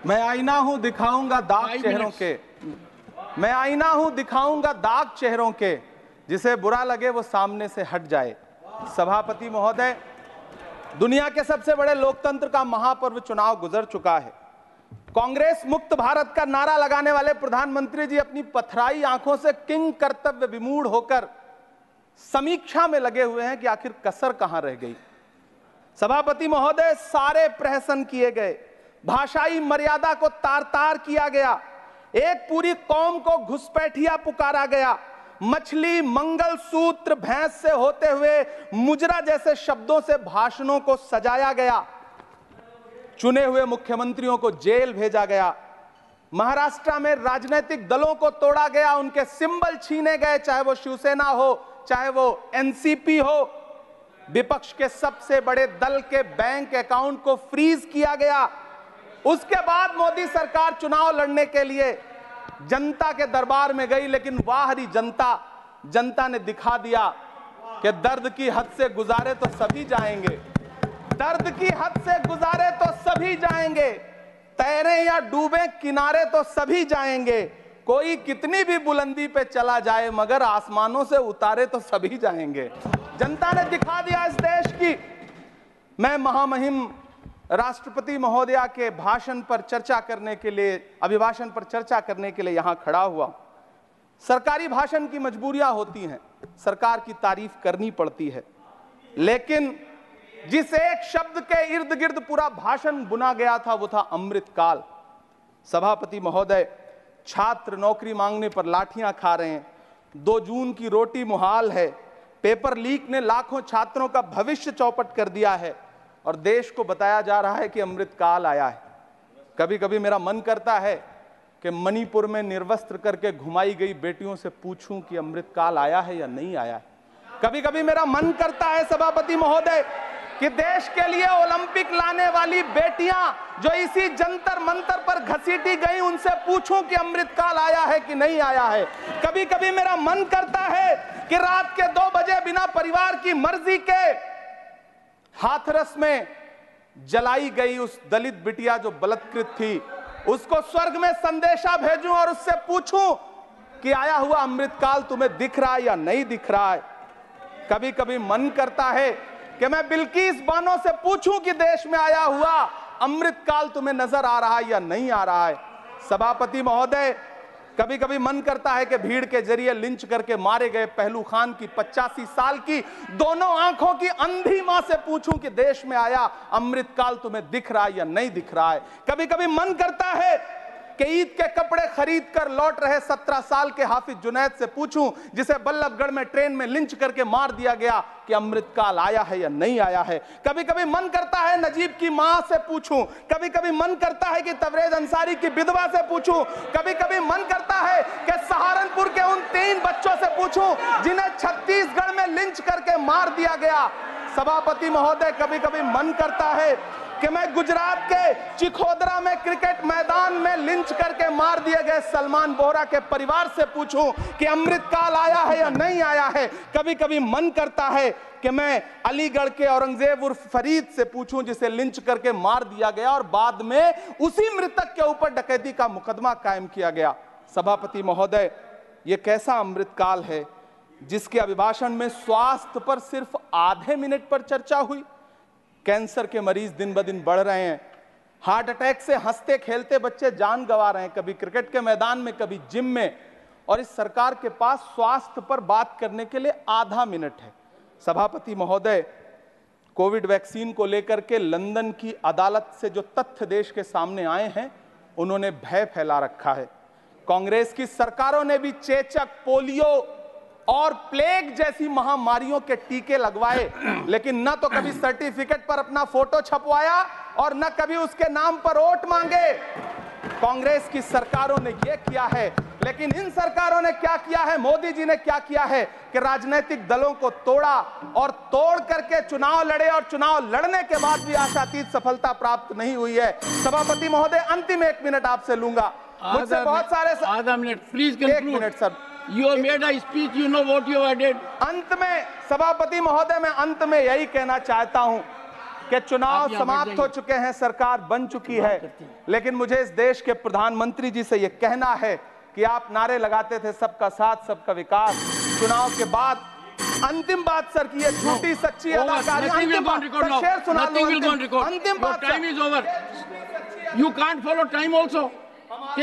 मैं आईना हूं दिखाऊंगा दाग चेहरों के, मैं आईना हूं दिखाऊंगा दाग चेहरों के, जिसे बुरा लगे वो सामने से हट जाए। सभापति महोदय, दुनिया के सबसे बड़े लोकतंत्र का महापर्व चुनाव गुजर चुका है। कांग्रेस मुक्त भारत का नारा लगाने वाले प्रधानमंत्री जी अपनी पथराई आंखों से किंग कर्तव्य विमूढ़ होकर समीक्षा में लगे हुए हैं कि आखिर कसर कहां रह गई। सभापति महोदय, सारे प्रहसन किए गए, भाषाई मर्यादा को तार तार किया गया, एक पूरी कौम को घुसपैठिया पुकारा गया, मछली मंगल सूत्र भैंस से होते हुए मुजरा जैसे शब्दों से भाषणों को सजाया गया, चुने हुए मुख्यमंत्रियों को जेल भेजा गया, महाराष्ट्र में राजनीतिक दलों को तोड़ा गया, उनके सिंबल छीने गए, चाहे वो शिवसेना हो चाहे वो एनसीपी हो, विपक्ष के सबसे बड़े दल के बैंक अकाउंट को फ्रीज किया गया। उसके बाद मोदी सरकार चुनाव लड़ने के लिए जनता के दरबार में गई, लेकिन वाहरी जनता ने दिखा दिया कि दर्द की हद से गुजारे तो सभी जाएंगे, दर्द की हद से गुजारे तो सभी जाएंगे, तैरे या डूबे किनारे तो सभी जाएंगे, कोई कितनी भी बुलंदी पे चला जाए मगर आसमानों से उतारे तो सभी जाएंगे। जनता ने दिखा दिया इस देश की। मैं महामहिम राष्ट्रपति महोदया के भाषण पर चर्चा करने के लिए, अभिभाषण पर चर्चा करने के लिए यहां खड़ा हुआ। सरकारी भाषण की मजबूरियां होती हैं, सरकार की तारीफ करनी पड़ती है, लेकिन जिस एक शब्द के इर्द गिर्द पूरा भाषण बुना गया था वो था अमृतकाल। सभापति महोदय, छात्र नौकरी मांगने पर लाठियां खा रहे हैं, 2 जून की रोटी मुहाल है, पेपर लीक ने लाखों छात्रों का भविष्य चौपट कर दिया है और देश को बताया जा रहा है कि अमृतकाल आया है। कभी कभी मेरा मन करता है कि मणिपुर में निर्वस्त्र करके घुमाई गई बेटियों से पूछूं कि अमृतकाल आया है या नहीं आया है। कभी कभी मेरा मन करता है सभापति महोदय कि देश के लिए ओलंपिक लाने वाली बेटियां जो इसी जंतर मंतर पर घसीटी गई, उनसे पूछूं कि अमृतकाल आया है कि नहीं आया है। कभी कभी मेरा मन करता है कि रात के 2 बजे बिना परिवार की मर्जी के हाथरस में जलाई गई उस दलित बिटिया जो बलात्कृत थी, उसको स्वर्ग में संदेशा भेजूं और उससे पूछूं कि आया हुआ अमृतकाल तुम्हें दिख रहा है या नहीं दिख रहा है। कभी कभी मन करता है कि मैं बिल्किस बानो से पूछूं कि देश में आया हुआ अमृतकाल तुम्हें नजर आ रहा है या नहीं आ रहा है। सभापति महोदय, कभी कभी मन करता है कि भीड़ के जरिए लिंच करके मारे गए पहलू खान की 85 साल की दोनों आंखों की अंधी मां से पूछूं कि देश में आया अमृतकाल तुम्हें दिख रहा है या नहीं दिख रहा है। कभी कभी मन करता है कि ईद के कपड़े खरीद कर लौट रहे 17 साल के हाफिज जुनैद से पूछूं, जिसे बल्लभगढ़ में ट्रेन में लिंच करके मार दिया गया, कि अमृतकाल आया है या नहीं आया है। कभी कभी मन करता है नजीब की मां से पूछूं, कभी कभी मन करता है कि तबरेज अंसारी की विधवा से पूछूं, कभी कभी मन करता है कि सहारनपुर के उन 3 बच्चों से पूछूं जिन्हें छत्तीसगढ़ में लिंच करके मार दिया गया। सभापति महोदय, कभी कभी मन करता है कि मैं गुजरात के चिखोदरा में क्रिकेट मैदान में लिंच करके मार दिए गए सलमान बोहरा के परिवार से पूछूं कि अमृतकाल आया है या नहीं आया है। कभी कभी मन करता है कि मैं अलीगढ़ के औरंगजेब उर्फ फरीद से पूछूं जिसे लिंच करके मार दिया गया और बाद में उसी मृतक के ऊपर डकैती का मुकदमा कायम किया गया। सभापति महोदय, यह कैसा अमृतकाल है जिसके अभिभाषण में स्वास्थ्य पर सिर्फ आधे मिनट पर चर्चा हुई। कैंसर के मरीज दिन ब दिन बढ़ रहे हैं, हार्ट अटैक से हंसते खेलते बच्चे जान गंवा रहे हैं, कभी क्रिकेट के मैदान में कभी जिम में, और इस सरकार के पास स्वास्थ्य पर बात करने के लिए आधा मिनट है। सभापति महोदय, कोविड वैक्सीन को लेकर के लंदन की अदालत से जो तथ्य देश के सामने आए हैं, उन्होंने भय फैला रखा है। कांग्रेस की सरकारों ने भी चेचक, पोलियो और प्लेग जैसी महामारियों के टीके लगवाए, लेकिन न तो कभी सर्टिफिकेट पर अपना फोटो छपवाया और न कभी उसके नाम पर वोट मांगे। कांग्रेस की सरकारों ने यह किया है, लेकिन इन सरकारों ने क्या किया है, मोदी जी ने क्या किया है कि राजनीतिक दलों को तोड़ा और तोड़ करके चुनाव लड़े, और चुनाव लड़ने के बाद भी आशातीत सफलता प्राप्त नहीं हुई है। सभापति महोदय, अंतिम 1 मिनट आपसे लूंगा, मुझसे बहुत सारे। आधा minute please. 1 minute sir. You have made a speech, you know what you have did. अंत में सभापति महोदय, मैं अंत में यही कहना चाहता हूं कि चुनाव आप यहाँ बैठ समाप्त हो चुके हैं, सरकार बन चुकी है, लेकिन मुझे इस देश के प्रधानमंत्री जी से यह कहना है कि आप नारे लगाते थे सबका साथ सबका विकास। चुनाव के बाद अंतिम बात सर की ये झूठी सच्ची अदाकारी, अंतिम बात सर, शेर सुना लो, अंतिम बात time is over. You can't follow time also. Take